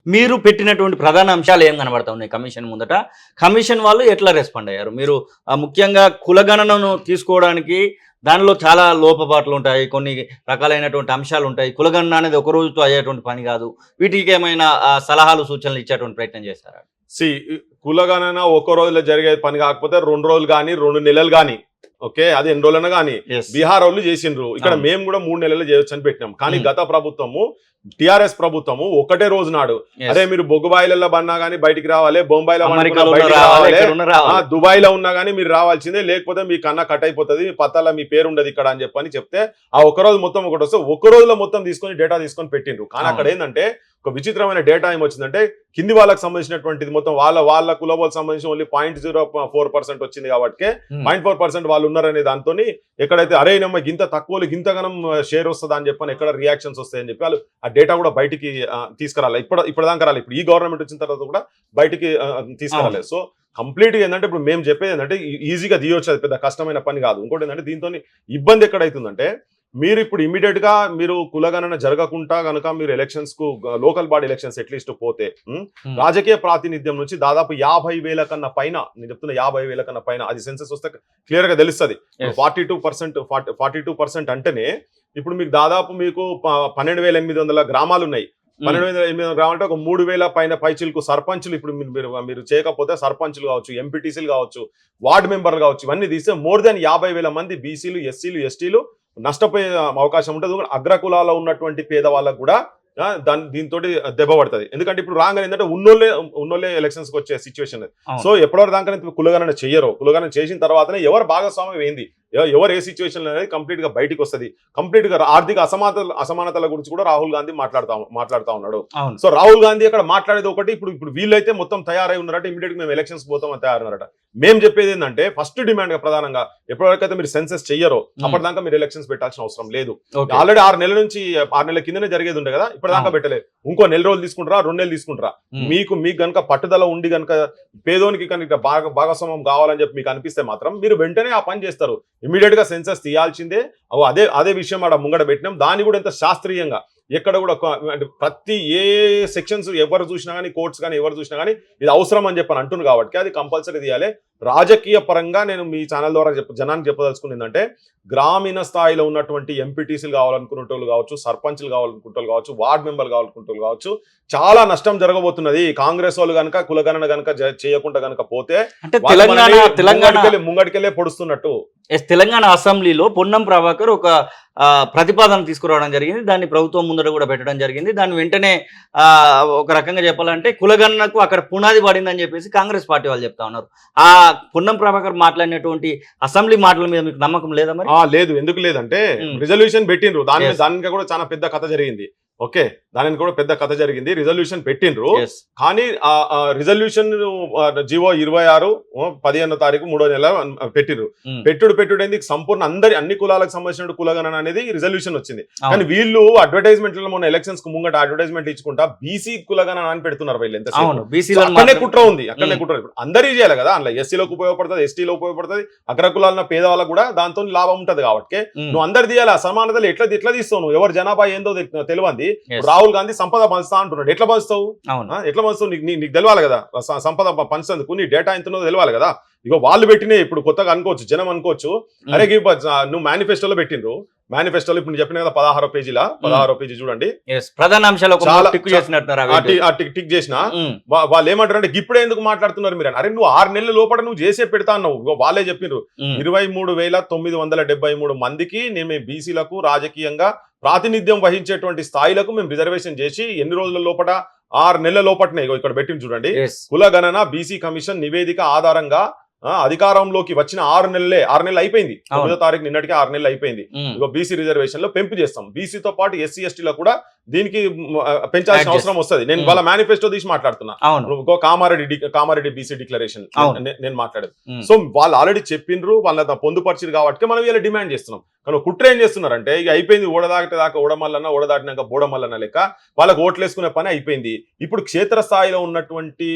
మీరు పెట్టినటువంటి ప్రధాన అంశాలు ఏం కనబడతా ఉన్నాయి కమిషన్ ముందట? కమిషన్ వాళ్ళు ఎట్లా రెస్పాండ్ అయ్యారు? మీరు ముఖ్యంగా కులగణనను తీసుకోవడానికి దానిలో చాలా లోపపాట్లు ఉంటాయి. కొన్ని రకాలైనటువంటి అంశాలు ఉంటాయి. కులగణన అనేది ఒక రోజుతో అయ్యేటువంటి పని కాదు. వీటికి ఏమైనా సలహాలు, సూచనలు ఇచ్చేటువంటి ప్రయత్నం చేస్తారా? కులగణన ఒక రోజులో జరిగే పని కాకపోతే 2 రోజులు కానీ 2 నెలలు కానీ, ఓకే, అది ఎన్ని రోజులైనా కానీ బీహార్ వాళ్ళు చేసిండ్రు. ఇక్కడ మేము కూడా 3 నెలలు చేయొచ్చు అని పెట్టినాం. కానీ గత ప్రభుత్వము టిఆర్ఎస్ ప్రభుత్వము ఒకటే రోజు నాడు అదే మీరు బొగ్గుబాయిలలో బన్నా గానీ బయటికి రావాలి, బొంబాయిలో దుబాయ్ లో ఉన్నా గానీ మీరు రావాల్సిందే, లేకపోతే మీ కన్నా కట్ అయిపోతుంది, మీ పత్తాల మీ పేరు ఉండదు ఇక్కడ అని చెప్పని చెప్తే ఆ ఒక్క రోజు మొత్తం ఒకటి వస్తే ఒక్క రోజులో మొత్తం తీసుకొని డేటా తీసుకొని పెట్టిండ్రు. కానీ అక్కడ ఏంటంటే ఒక విచిత్రమైన డేటా ఏమొచ్చిందంటే కింది వాళ్ళకి సంబంధించినటువంటిది మొత్తం వాళ్ళ కులబోల్ సంబంధించి ఓన్లీ 0.04% వచ్చింది కాబట్టి 0.4% వాళ్ళు ఉన్నారనే దాంతో ఎక్కడైతే అరే నమ్మ గింత తక్కువ గింతగనం షేర్ వస్తుందా అని చెప్పని ఎక్కడ రియాక్షన్స్ వస్తాయని చెప్పి వాళ్ళు ఆ డేటా కూడా బయటికి తీసుకురాలి. ఇప్పటిదాకా రాలి, ఇప్పుడు ఈ గవర్నమెంట్ వచ్చిన తర్వాత కూడా బయటికి తీసుకురాలేదు. సో కంప్లీట్ గా ఏంటంటే ఇప్పుడు మేము చెప్పేది ఏంటంటే ఈజీగా తీయొచ్చు, అది పెద్ద కష్టమైన పని కాదు. ఇంకోటి ఏంటంటే దీంతో ఇబ్బంది ఎక్కడైతుందంటే మీరు ఇప్పుడు ఇమీడియట్ గా మీరు కులగణన జరగకుండా కనుక మీరు ఎలక్షన్స్ కు లోకల్ బాడీ ఎలక్షన్స్ అట్లీస్ట్ పోతే రాజకీయ ప్రాతినిధ్యం నుంచి దాదాపు 50,000 కన్నా పైన, నేను చెప్తున్నా 50,000 కన్నా పైన, అది సెన్సెస్ వస్తే క్లియర్ గా తెలుస్తుంది. 42% అంటేనే ఇప్పుడు మీకు దాదాపు మీకు 12,800 గ్రామాలు ఉన్నాయి. 12,800 గ్రామాలు అంటే ఒక 3,000 పైన పైచిలకు సర్పంచులు ఇప్పుడు మీరు చేయకపోతే సర్పంచులు కావచ్చు, ఎంపీటీసీలు కావచ్చు, వార్డు మెంబర్లు కావచ్చు, ఇవన్నీ తీస్తే మోర్ దాన్ 50,000 మంది బీసీలు, ఎస్సీలు, ఎస్టీలు నష్టపోయే అవకాశం ఉంటుంది. అగ్రకులాల్లో ఉన్నటువంటి పేదవాళ్ళకు కూడా దీంతో దెబ్బ పడుతుంది. ఎందుకంటే ఇప్పుడు రాగానే ఏంటంటే ఉన్నోళ్ళే ఎలక్షన్స్ కి వచ్చే సిచ్యువేషన్. సో ఎప్పటివరకు దాకా కులగణన చెయ్యరు. కులగణన చేసిన తర్వాతనే ఎవరు భాగస్వామ్యం ఏంది, ఎవరు ఏ సిచ్యువేషన్ అనేది కంప్లీట్ గా బయటకు వస్తుంది. కంప్లీట్ గా ఆర్థిక అసమానతల గురించి కూడా రాహుల్ గాంధీ మాట్లాడుతా ఉన్నాడు. సో రాహుల్ గాంధీ అక్కడ మాట్లాడేది ఒకటి, ఇప్పుడు వీళ్ళైతే మొత్తం తయారై ఉన్నారట, ఇమీడియట్ గా మేము ఎలక్షన్స్ పోతామని తయారున్నారట. మేము చెప్పేది ఏంటంటే ఫస్ట్ డిమాండ్ గా ప్రధానంగా ఎప్పటివరకైతే మీరు సెన్సెస్ చెయ్యరో అప్పటిదాకా మీరు ఎలక్షన్స్ పెట్టాల్సిన అవసరం లేదు. ఆల్రెడీ 6 నెలల నుంచి 6 నెలల కిందనే జరిగేది ఉండే కదా, ఇప్పటిదాకా పెట్టలేదు. ఇంకో 4 రోజులు తీసుకుంటారా, 2 నెలలు తీసుకుంటారా, మీకు గనక పట్టుదల ఉండి గనక పేదోనికి కనుక భాగస్వామ్యం కావాలని చెప్పి మీకు అనిపిస్తే మాత్రం మీరు వెంటనే ఆ పని చేస్తారు. ఇమీడియట్ గా సెన్సస్ తీయాల్సిందే. అదే విషయం ఆడ ముంగడ పెట్టినాం. దాన్ని కూడా ఎంత శాస్త్రీయంగా ఎక్కడ కూడా ప్రతి ఏ సెక్షన్స్ ఎవరు చూసినా కానీ, కోర్ట్స్ కానీ ఎవరు చూసినా కానీ ఇది అవసరం అని చెప్పని అంటున్నారు కాబట్టి అది కంపల్సరీ తీయాలి. రాజకీయ పరంగా నేను మీ ఛానల్ ద్వారా జనానికి చెప్పదలుచుకుంది ఏంటంటే గ్రామీణ స్థాయిలో ఉన్నటువంటి ఎంపీటీసీలు కావాలనుకునేటోళ్ళు కావచ్చు, సర్పంచ్లు కావాలనుకుంటోళ్ళు కావచ్చు, వార్డు మెంబర్లు కావాలనుకుంటోళ్ళు కావచ్చు, చాలా నష్టం జరగబోతున్నది. కాంగ్రెస్ వాళ్ళు కనుక కులగణన కనుక చేయకుండా కనుక పోతే ముంగడికెళ్ళే పొడుస్తున్నట్టు. తెలంగాణ అసెంబ్లీలో పొన్నం ప్రభాకర్ ఒక ప్రతిపాదన తీసుకురావడం జరిగింది. దాన్ని ప్రభుత్వం ముందర కూడా పెట్టడం జరిగింది. దాన్ని వెంటనే ఒక రకంగా చెప్పాలంటే కులగణనకు అక్కడ పునాది పడిందని చెప్పేసి కాంగ్రెస్ పార్టీ వాళ్ళు చెప్తా ఉన్నారు. ఆ పొన్నం ప్రభాకర్ మాట్లాడినటువంటి అసెంబ్లీ మాటల మీద మీకు నమ్మకం లేదా? మరి లేదు. ఎందుకు లేదంటే రిజల్యూషన్ పెట్టిండ్రు, దానికి కూడా చాలా పెద్ద కథ జరిగింది. ఓకే, దానికి కూడా పెద్ద కథ జరిగింది. రిజల్యూషన్ పెట్టిండ్రు, కానీ ఆ రిజల్యూషన్ జీవో 26 15వ తారీఖు 3వ నెల పెట్టిండ్రు. పెట్టుడైంది సంపూర్ణ అన్ని కులాలకు సంబంధించిన కులగణన అనేది రిజల్యూషన్ వచ్చింది. కానీ వీళ్ళు అడ్వర్టైజ్మెంట్లలో మొన్న ఎలక్షన్స్ కు ముంగట అడ్వర్టైజ్మెంట్ ఇచ్చుకుంటా బీసీ కులగణన అని పెడుతున్నారు. వీళ్ళు ఎంత అక్కడనే కుట్ర ఉంది, అందరికీ చేయాలి కదా. అందులో ఎస్సీలోకి ఉపయోగపడుతుంది, ఎస్టీలో ఉపయోగపడుతుంది, అగ్రకులాల పేదవాళ్ళకు కూడా దాంతో లాభం ఉంటది. కాబట్టి నువ్వు అందరు తీయాలి. అసమానతలు ఎట్లా తీస్తావు నువ్వు? ఎవరు జనాభా ఏందో తెలియంది. రాహుల్ గాంధీ సంపద పంచుతా అంటున్నాడు. ఎట్లా పంచుతావు? నీకు తెలవాలి కదా సంపద పంచేందుకు నీ డేటా ఎంతనో తెలవాలి కదా. ఇగో వాళ్ళు పెట్టినే ఇప్పుడు కొత్తగా అనుకోవచ్చు, జనం అనుకోవచ్చు, అరే నువ్వు మేనిఫెస్టోలో పెట్టిండ్రు. మేనిఫెస్టోలో ఇప్పుడు చెప్పిన కదా 16వ పేజీ చూడండి, ప్రధాన అంశాలు టిక్ చేసిన వాళ్ళు ఏమంటారంటే ఇప్పుడే ఎందుకు మాట్లాడుతున్నారు మీరు? అరే నువ్వు 6 నెలల లోపల నువ్వు చేసే పెడతా అన్నావు. వాళ్ళే చెప్పిండ్రు 23,973 మందికి నేను బీసీలకు రాజకీయంగా ప్రాతినిధ్యం వహించేటువంటి స్థాయిలకు మేము రిజర్వేషన్ చేసి ఎన్ని రోజుల లోపల 6 నెలల లోపటనే ఇక్కడ పెట్టింది చూడండి. కులగణన బీసీ కమిషన్ నివేదిక ఆధారంగా అధికారంలోకి వచ్చిన 6 నెలలు అయిపోయింది. 9వ తారీఖు నిన్నటికి 6 నెలలు అయిపోయింది. బీసీ రిజర్వేషన్ లో పెంపు చేస్తాం. బీసీతో పాటు ఎస్సీ ఎస్టీలో కూడా దీనికి పెంచాల్సిన అవసరం వస్తుంది. నేను వాళ్ళ మేనిఫెస్టో తీసి మాట్లాడుతున్నా. కామారెడ్డి బీసీ డిక్లరేషన్ నేను మాట్లాడేది. సో వాళ్ళు ఆల్రెడీ చెప్పిండ్రు, వాళ్ళ పొందుపరిచారు కాబట్టి మనం ఇలా డిమాండ్ చేస్తున్నాం. కానీ కుట్ర ఏం చేస్తున్నారంటే ఇక అయిపోయింది, ఓడదాకా ఓడమల్లన్నా, ఓడదాటినాక బోడమల్లన్న లెక్క వాళ్ళకి ఓట్లు వేసుకునే పని అయిపోయింది. ఇప్పుడు క్షేత్రస్థాయిలో ఉన్నటువంటి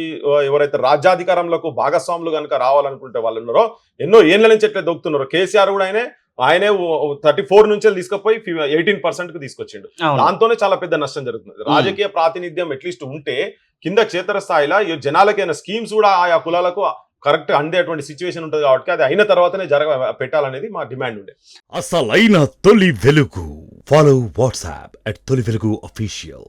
ఎవరైతే రాజ్యాధికారంలోకి భాగస్వాములు కనుక రావాలనుకుంటే వాళ్ళు ఉన్నారో ఎన్నో ఏళ్ల నుంచి ఎట్లా దొక్కుతున్నారో. కేసీఆర్ కూడా ఆయనే ఆయనే 34 నుంచే తీసుకుపోయి 18% కు తీసుకొచ్చిండు. అవును. దాంతోనే చాలా పెద్ద నష్టం జరుగుతుంది. రాజకీయ ప్రాతినిధ్యం అట్లీస్ట్ ఉంటే కింద క్షేత్రస్థాయిలో ఈ జనాలకైనా స్కీమ్స్ కూడా ఆయా కులాలకు కరెక్ట్ అందేటువంటి సిచ్యువేషన్ ఉంటుంది కాబట్టి అది అయిన తర్వాతనే పెట్టాలనేది మా డిమాండ్ ఉండే. అసలైన తొలి వెలుగు. ఫాలో వాట్సాప్ @తొలి వెలుగు official.